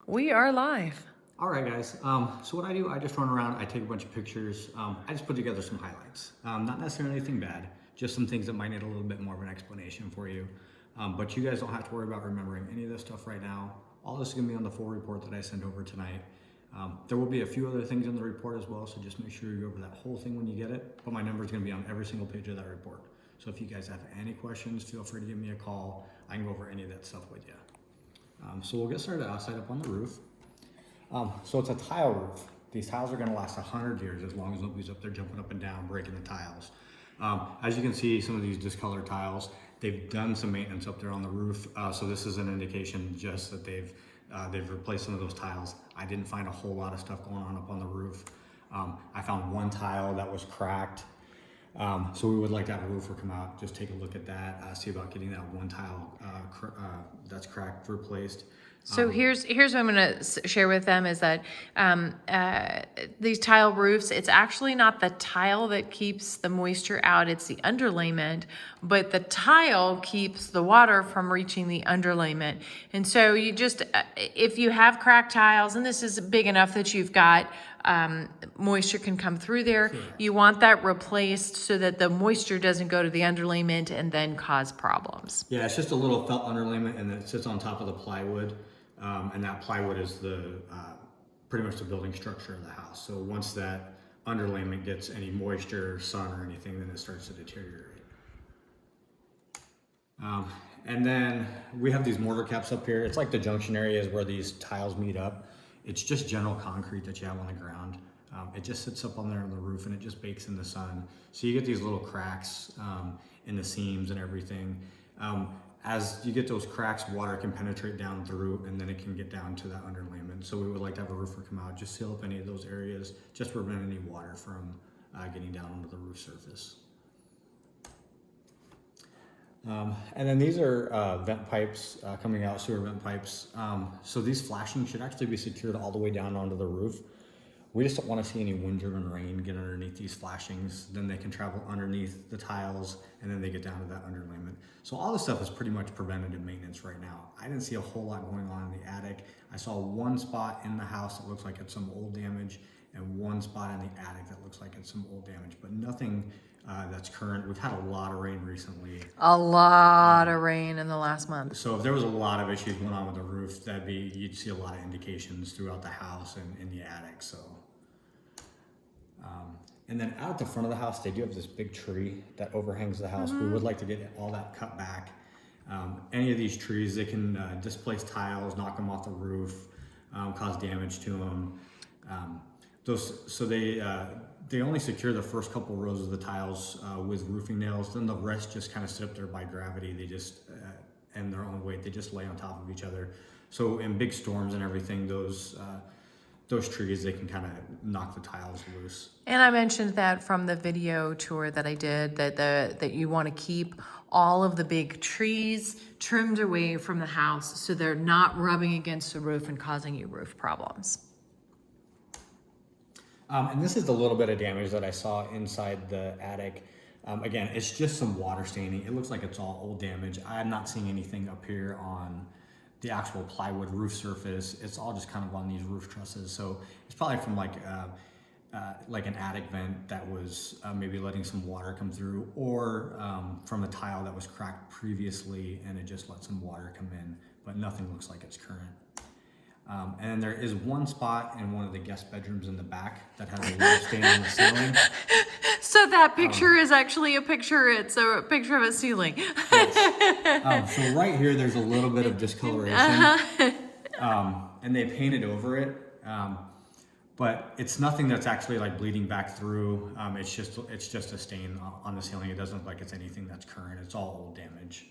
We are live. All right, guys. So what I do, I just run around, I take a bunch of pictures. I just put together some highlights. Not necessarily anything bad, just some things that might need a little bit more of an explanation for you. But you guys don't have to worry about remembering any of this stuff right now. All this is gonna be on the full report that I send over tonight. There will be a few other things in the report as well, so just make sure you go over that whole thing when you get it. But my number is gonna be on every single page of that report. So if you guys have any questions, feel free to give me a call. I can go over any of that stuff with you. So we'll get started outside up on the roof. So it's a tile roof. These tiles are gonna last 100 years as long as nobody's up there jumping up and down, breaking the tiles. As you can see, some of these discolored tiles, they've done some maintenance up there on the roof. So this is an indication just that they've replaced some of those tiles. I didn't find a whole lot of stuff going on up on the roof. I found one tile that was cracked. So we would like to have a roofer come out, just take a look at that, see about getting that one tile that's cracked replaced. So here's what I'm going to share with them is that these tile roofs, it's actually not the tile that keeps the moisture out, it's the underlayment, but the tile keeps the water from reaching the underlayment. And so you just, if you have cracked tiles, and this is big enough that you've got moisture can come through there, you want that replaced so that the moisture doesn't go to the underlayment and then cause problems. Yeah, it's just a little felt underlayment and it sits on top of the plywood. And that plywood is the pretty much the building structure of the house. So once that underlayment gets any moisture, sun, or anything, then it starts to deteriorate. And then we have these mortar caps up here. It's like the junction areas where these tiles meet up. It's just general concrete that you have on the ground. It just sits up on there on the roof and it just bakes in the sun. So you get these little cracks in the seams and everything. As you get those cracks, water can penetrate down through and then it can get down to that underlayment. So we would like to have a roofer come out, just seal up any of those areas, just prevent any water from getting down onto the roof surface. And then these are vent pipes coming out, sewer vent pipes. So these flashings should actually be secured all the way down onto the roof. We just don't want to see any wind-driven rain get underneath these flashings. Then they can travel underneath the tiles and then they get down to that underlayment. So all this stuff is pretty much preventative maintenance right now. I didn't see a whole lot going on in the attic. I saw one spot in the house that looks like it's some old damage and one spot in the attic that looks like it's some old damage, but nothing that's current. We've had a lot of rain recently. A lot of rain in the last month. So if there was a lot of issues going on with the roof, you'd see a lot of indications throughout the house and in the attic. So, and then out the front of the house, they do have this big tree that overhangs the house. We would like to get all that cut back. Any of these trees, they can displace tiles, knock them off the roof, cause damage to them. They only secure the first couple rows of the tiles with roofing nails. Then the rest just kind of sit up there by gravity. They just, and their own weight, they just lay on top of each other. So in big storms and everything, those trees, they can kind of knock the tiles loose. And I mentioned that from the video tour that I did, that you want to keep all of the big trees trimmed away from the house so they're not rubbing against the roof and causing you roof problems. And this is the little bit of damage that I saw inside the attic. Again, it's just some water staining. It looks like it's all old damage. I'm not seeing anything up here on the actual plywood roof surface. It's all just kind of on these roof trusses. So it's probably from like an attic vent that was maybe letting some water come through, or from a tile that was cracked previously and it just let some water come in, but nothing looks like it's current. And there is one spot in one of the guest bedrooms in the back that has a little stain on the ceiling. So that picture is actually a picture. It's a picture of a ceiling. Yes. So right here, there's a little bit of discoloration, and they painted over it. But it's nothing that's actually like bleeding back through. It's just a stain on the ceiling. It doesn't look like it's anything that's current. It's all old damage.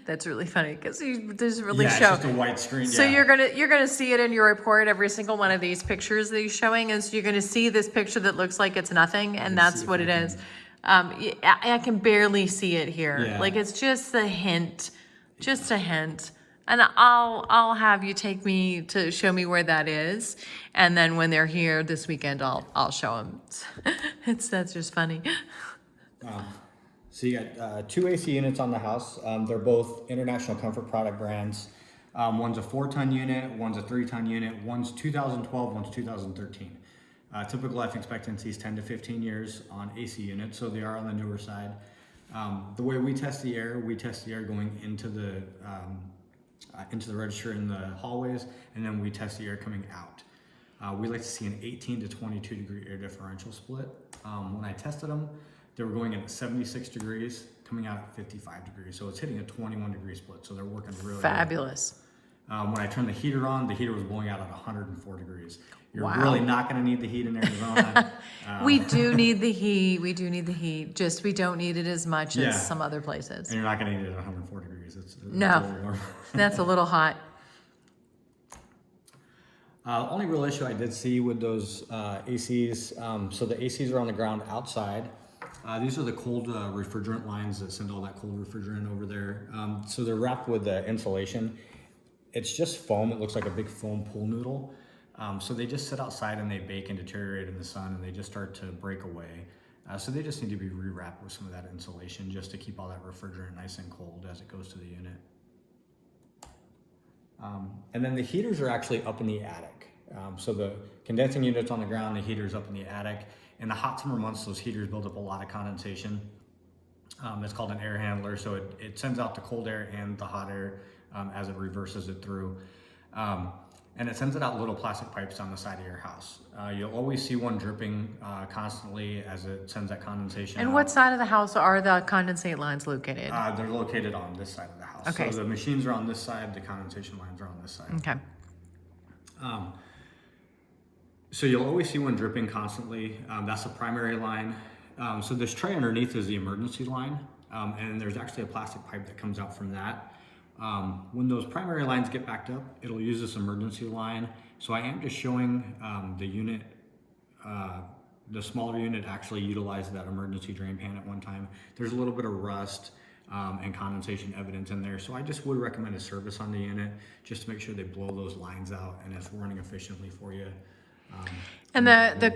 That's really funny because there's really It's just a white screen. So you're gonna see it in your report, every single one of these pictures that he's showing, and so you're gonna see this picture that looks like it's nothing, and that's what it is. I can barely see it here. Yeah. Like it's just a hint, And I'll have you take me to show me where that is, and then when they're here this weekend, I'll show them. That's just funny. So you got 2 AC units on the house. They're both International Comfort product brands. One's a 4-ton unit, one's a 3-ton unit, one's 2012, one's 2013. Typical life expectancy is 10 to 15 years on AC units, so they are on the newer side. The way we test the air going into the register in the hallways, and then we test the air coming out. We like to see an 18 to 22 degree air differential split. When I tested them, they were going in at 76 degrees, coming out at 55 degrees. So it's hitting a 21 degree split. So they're working really Fabulous. well. When I turned the heater on, the heater was blowing out at 104 degrees. You're Wow. really not going to need the heat in Arizona. We do need the heat. We do need the heat. Just we don't need it as much Yeah. as some other places. And you're not going to need it at 104 degrees. It's No. a little warm. That's a little hot. Only real issue I did see with those ACs, so the ACs are on the ground outside. These are the cold refrigerant lines that send all that cold refrigerant over there. So they're wrapped with insulation. It's just foam. It looks like a big foam pool noodle. So they just sit outside and they bake and deteriorate in the sun, and they just start to break away. So they just need to be rewrapped with some of that insulation just to keep all that refrigerant nice and cold as it goes to the unit. And then the heaters are actually up in the attic. So the condensing unit's on the ground, the heater's up in the attic. In the hot summer months, those heaters build up a lot of condensation. It's called an air handler, so it sends out the cold air and the hot air as it reverses it through. And it sends it out little plastic pipes down the side of your house. You'll always see one dripping constantly as it sends that condensation And out. what side of the house are the condensate lines located? They're located on this side of the house. Okay. So the machines are on this side, the condensation lines are on this side. Okay. So you'll always see one dripping constantly. That's the primary line. So this tray underneath is the emergency line. And there's actually a plastic pipe that comes out from that. When those primary lines get backed up, it'll use this emergency line. So I am just showing the unit, the smaller unit actually utilized that emergency drain pan at one time. There's a little bit of rust and condensation evidence in there. So I just would recommend a service on the unit just to make sure they blow those lines out and it's running efficiently for you. And the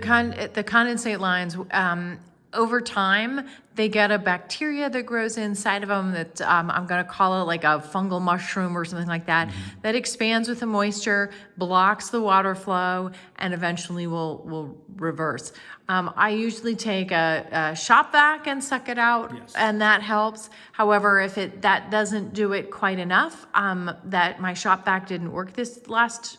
condensate lines, over time, they get a bacteria that grows inside of them that I'm going to call it like a fungal mushroom or something like that, that expands with the moisture, blocks the water flow, and eventually will reverse. I usually take a shop vac and suck it out, Yes. and that helps. However, if that doesn't do it quite enough, that my shop vac didn't work this last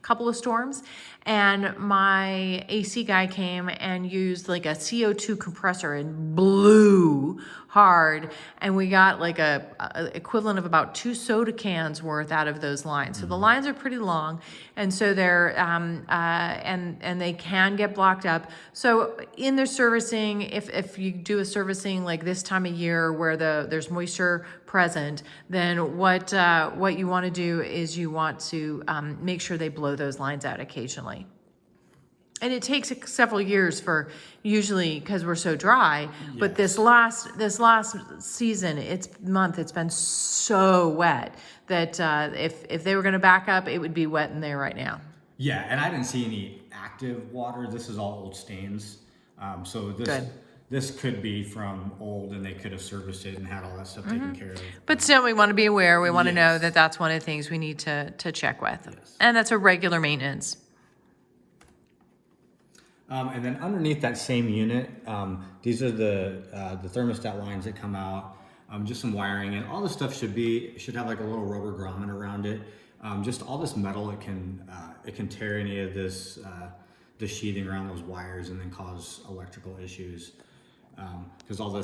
couple of storms, and my AC guy came and used like a CO2 compressor and blew hard, and we got like a equivalent of about 2 soda cans worth out of those lines. So the lines are pretty long, and so they're and they can get blocked up. So in their servicing, if you do a servicing like this time of year where there's moisture present, then what you want to do is you want to make sure they blow those lines out occasionally. And it takes several years for, usually because we're so dry, but this last season, it's been so wet that if they were going to back up, it would be wet in there right now. Yeah, and I didn't see any active water. This is all old stains. So Good. this could be from old, and they could have serviced it and had all that stuff taken care of. But still, we want to be aware. We want to know Yes. that that's one of the things we need to check with. Yes. And that's a regular maintenance. And then underneath that same unit, these are the thermostat lines that come out. Just some wiring, and all this stuff should have like a little rubber grommet around it. Just all this metal, it can tear any of this the sheathing around those wires and then cause electrical issues because all this